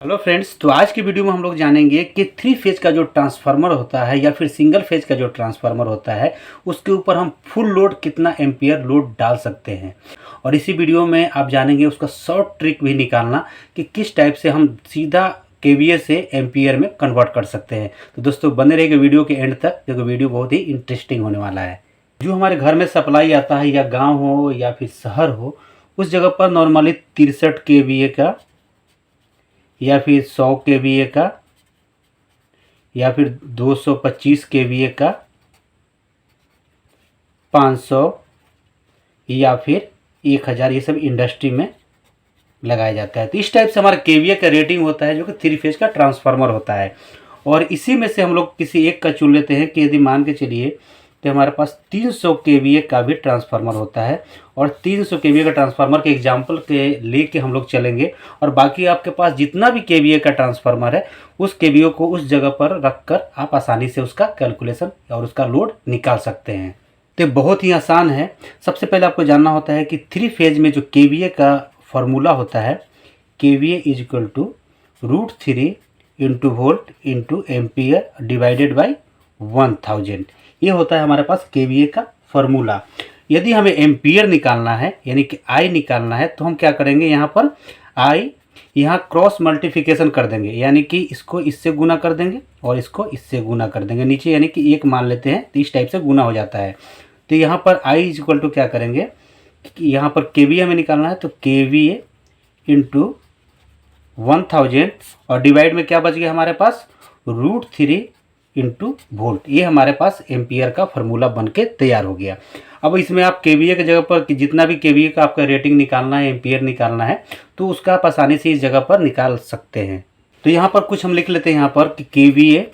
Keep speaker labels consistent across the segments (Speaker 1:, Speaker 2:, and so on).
Speaker 1: Hello friends, तो आज की वीडियो में हम लोग जानेंगे कि थ्री फेज का जो ट्रांसफार्मर होता है या फिर सिंगल फेज का जो ट्रांसफार्मर होता है उसके ऊपर हम फुल लोड कितना एम्पियर लोड डाल सकते हैं। और इसी वीडियो में आप जानेंगे उसका शॉर्ट ट्रिक भी निकालना कि किस टाइप से हम सीधा केवीए से एम्पियर में कन्वर्ट कर सकते हैं। तो दोस्तों बने रहेगा वीडियो के एंड तक, क्योंकि वीडियो बहुत ही इंटरेस्टिंग होने वाला है। जो हमारे घर में सप्लाई आता है, या गाँव हो या फिर शहर हो, उस जगह पर नॉर्मली 63 केवीए का या फिर 100 केवीए का या फिर 225 केवीए का, 500 या फिर 1000, ये सब इंडस्ट्री में लगाया जाता है। तो इस टाइप से हमारा केवीए का रेटिंग होता है, जो कि थ्री फेज का ट्रांसफार्मर होता है। और इसी में से हम लोग किसी एक का चुन लेते हैं कि यदि मान के चलिए तो हमारे पास 300 केवीए का भी ट्रांसफार्मर होता है। और 300 केवीए का ट्रांसफार्मर के एग्जाम्पल के लेके हम लोग चलेंगे, और बाकी आपके पास जितना भी केवीए का ट्रांसफार्मर है उस केवीए को उस जगह पर रखकर आप आसानी से उसका कैलकुलेशन और उसका लोड निकाल सकते हैं। तो बहुत ही आसान है। सबसे पहले आपको जानना होता है कि थ्री फेज में जो केवीए का फॉर्मूला होता है, KVA is equal to √3 into volt into ampere divided by 1000। ये होता है हमारे पास केवीए का फॉर्मूला। यदि हमें एम्पियर निकालना है यानी कि आई निकालना है, तो हम क्या करेंगे, यहाँ पर आई यहाँ क्रॉस मल्टीप्लिकेशन कर देंगे, यानी कि इसको इससे गुना कर देंगे और इसको इससे गुना कर देंगे नीचे, यानी कि एक मान लेते हैं तो इस टाइप से गुना हो जाता है। तो यहाँ पर आई इज इक्वल टू क्या करेंगे, यहाँ पर केवीए हमें निकालना है, तो केवीए इंटू 1000 और डिवाइड में क्या बच गया हमारे पास, √3 इंटू वोल्ट। ये हमारे पास एम्पियर का फार्मूला बन के तैयार हो गया। अब इसमें आप केवीए की जगह पर जितना भी केवीए का आपका रेटिंग निकालना है, एम्पियर निकालना है, तो उसका आप आसानी से इस जगह पर निकाल सकते हैं। तो यहाँ पर कुछ हम लिख लेते हैं यहाँ पर कि केवीए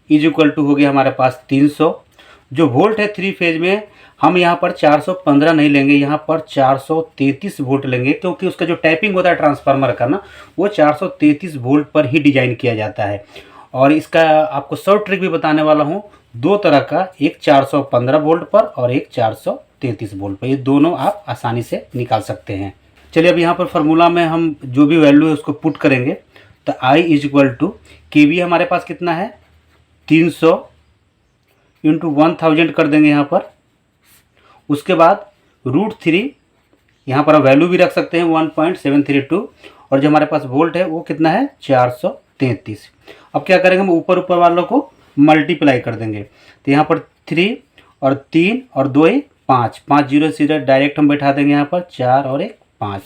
Speaker 1: इज इक्वल टू हो गया हमारे पास 300। जो वोल्ट है थ्री फेज में, हम यहाँ पर 415 नहीं लेंगे, यहाँ पर 433 वोल्ट लेंगे, क्योंकि उसका जो टाइपिंग होता है ट्रांसफार्मर का ना, वो 433 वोल्ट पर ही डिजाइन किया जाता है। और इसका आपको शॉर्ट ट्रिक भी बताने वाला हूँ, दो तरह का, एक 415 वोल्ट पर और एक 433 वोल्ट पर। ये दोनों आप आसानी से निकाल सकते हैं। चलिए अब यहाँ पर फार्मूला में हम जो भी वैल्यू है उसको पुट करेंगे। तो आई इज इक्वल टू केवी हमारे पास कितना है, 300 इंटू 1000 कर देंगे यहाँ पर। उसके बाद √3, यहाँ पर आप वैल्यू भी रख सकते हैं 1.732, और जो हमारे पास वोल्ट है वो कितना है, 433। अब क्या करेंगे, हम ऊपर ऊपर वालों को मल्टीप्लाई कर देंगे। तो यहाँ पर 3 और 3 और 2 5, 5 जीरो सीधे डायरेक्ट हम बैठा देंगे यहाँ पर, 4 और 1 5,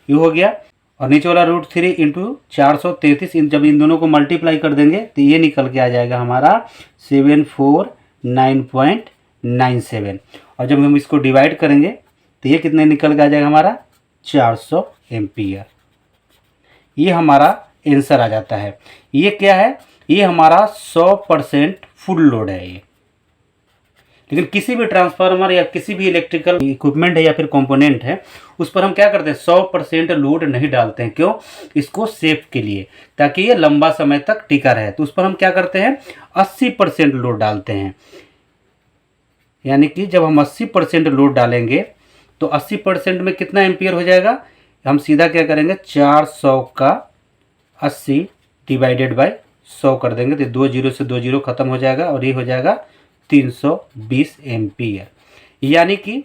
Speaker 1: ये हो गया। और नीचे वाला √3 इंटू 433, जब इन दोनों को मल्टीप्लाई कर देंगे तो ये निकल के आ जाएगा हमारा 749.97। और जब हम इसको डिवाइड करेंगे तो ये कितने निकल के आ जाएगा हमारा, 400 एम्पियर। ये हमारा आंसर आ जाता है। ये क्या है, ये हमारा 100% फुल लोड है ये। लेकिन किसी भी ट्रांसफार्मर या किसी भी इलेक्ट्रिकल इक्विपमेंट है या फिर कंपोनेंट है, उस पर हम क्या करते हैं, 100% लोड नहीं डालते हैं। क्यों, इसको सेफ के लिए, ताकि ये लंबा समय तक टिका रहे। तो उस पर हम क्या करते हैं, 80% लोड डालते हैं। यानी कि जब हम 80% लोड डालेंगे तो 80% में कितना एम्पियर हो जाएगा, हम सीधा क्या करेंगे, 400 का 80 डिवाइडेड बाय 100 कर देंगे, तो 2 जीरो से 2 जीरो खत्म हो जाएगा, और ये हो जाएगा 320 एम्पियर। यानी कि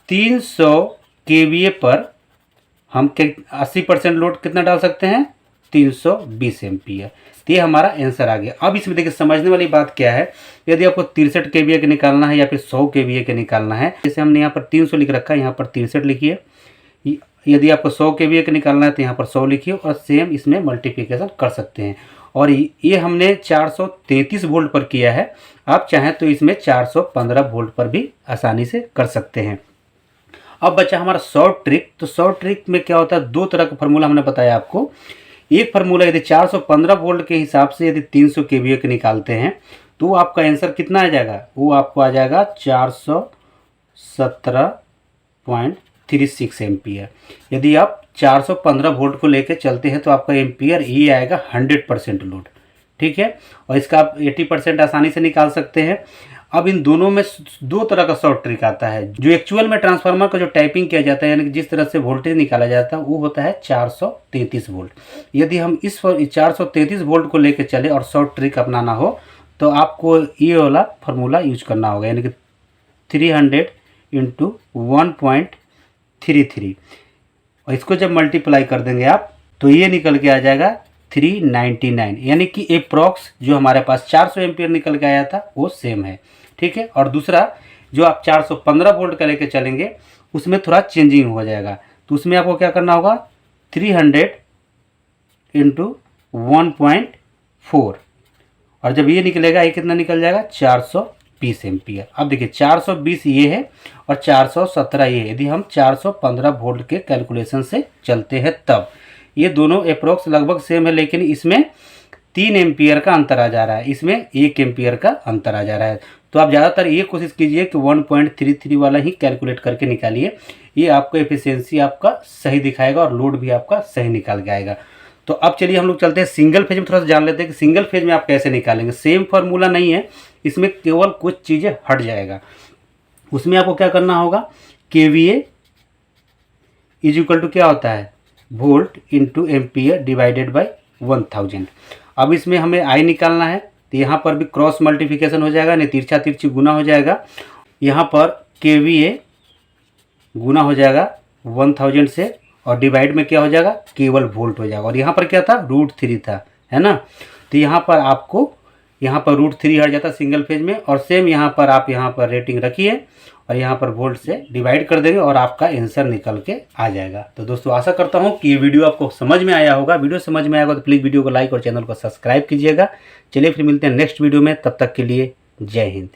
Speaker 1: 300 केवीए पर हम 80% लोड कितना डाल सकते हैं, 320 एम्पियर। तो ये हमारा आंसर आ गया। अब इसमें देखिए समझने वाली बात क्या है, यदि आपको 63 केवीए का निकालना है या फिर 100 केवीए का निकालना है, जैसे हमने यहाँ पर 300 लिख रखा है, यहाँ पर 63 लिखिए। यदि आपको 100 केवीए का निकालना है तो यहाँ पर 100 लिखिए, और सेम इसमें मल्टीप्लिकेशन कर सकते हैं। और ये हमने 433 वोल्ट पर किया है, आप चाहें तो इसमें 415 वोल्ट पर भी आसानी से कर सकते हैं। अब बचा हमारा शॉर्ट ट्रिक। तो शॉर्ट ट्रिक में क्या होता है, दो तरह का फार्मूला हमने बताया आपको। एक फार्मूला यदि 415 वोल्ट के हिसाब से यदि 300 केवीए के निकालते हैं तो आपका आंसर कितना आ जाएगा, वो आपको आ जाएगा 417.36 एम्पियर। यदि आप 415 वोल्ट को लेकर चलते हैं तो आपका एम्पियर ये आएगा 100% लोड। ठीक है, और इसका आप 80% आसानी से निकाल सकते हैं। अब इन दोनों में दो तरह का शॉर्ट ट्रिक आता है। जो एक्चुअल में ट्रांसफार्मर का जो टाइपिंग किया जाता है, यानी कि जिस तरह से वोल्टेज निकाला जाता है, वो होता है 433 वोल्ट। यदि हम इस 433 वोल्ट को लेकर चले और शॉर्ट ट्रिक अपनाना हो तो आपको ये वाला फार्मूला यूज करना होगा, यानी कि 300 इंटू 1.33, और इसको जब मल्टीप्लाई कर देंगे आप तो ये निकल के आ जाएगा 399, यानी कि अप्रॉक्स जो हमारे पास 400 एम्पियर निकल के आया था वो सेम है। ठीक है। और दूसरा जो आप 415 वोल्ट का लेके चलेंगे उसमें थोड़ा चेंजिंग हो जाएगा, तो उसमें आपको क्या करना होगा 300 इंटू 1.4, और जब ये निकलेगा ये कितना निकल जाएगा 420 एम्पियर। अब देखिए 420 ये है और 417 ये है। यदि हम 415 वोल्ट के कैलकुलेशन से चलते हैं तब ये दोनों अप्रोक्स लगभग सेम है, लेकिन इसमें 3 एम्पियर का अंतर आ जा रहा है, इसमें 1 एम्पियर का अंतर आ जा रहा है। तो आप ज़्यादातर ये कोशिश कीजिए कि 1.33 वाला ही कैलकुलेट करके निकालिए, ये आपको एफिशिएंसी आपका सही दिखाएगा और लोड भी आपका सही निकाल के आएगा। तो अब चलिए हम लोग चलते हैं सिंगल फेज में, थोड़ा सा जान लेते हैं कि सिंगल फेज में आप कैसे निकालेंगे। सेम फार्मूला नहीं है, इसमें केवल कुछ चीज़ें हट जाएगा। उसमें आपको क्या करना होगा, KVA इज इक्वल टू क्या होता है volt into ampere divided by 1000। अब इसमें हमें आई निकालना है, तो यहाँ पर भी क्रॉस मल्टीप्लिकेशन हो जाएगा, नहीं तिरछा तिरछी गुना हो जाएगा। यहाँ पर KVA गुना हो जाएगा 1000 से और डिवाइड में क्या हो जाएगा केवल वोल्ट हो जाएगा। और यहाँ पर क्या था √3 था, है ना। तो यहाँ पर आपको यहाँ पर √3 हट जाता सिंगल फेज में, और सेम यहाँ पर आप यहाँ पर रेटिंग रखिए और यहाँ पर वोल्ट से डिवाइड कर देंगे और आपका आंसर निकल के आ जाएगा। तो दोस्तों आशा करता हूँ कि ये वीडियो आपको समझ में आया होगा। वीडियो समझ में आएगा तो प्लीज़ वीडियो को लाइक और चैनल को सब्सक्राइब कीजिएगा। चलिए फिर मिलते हैं नेक्स्ट वीडियो में, तब तक के लिए जय हिंद।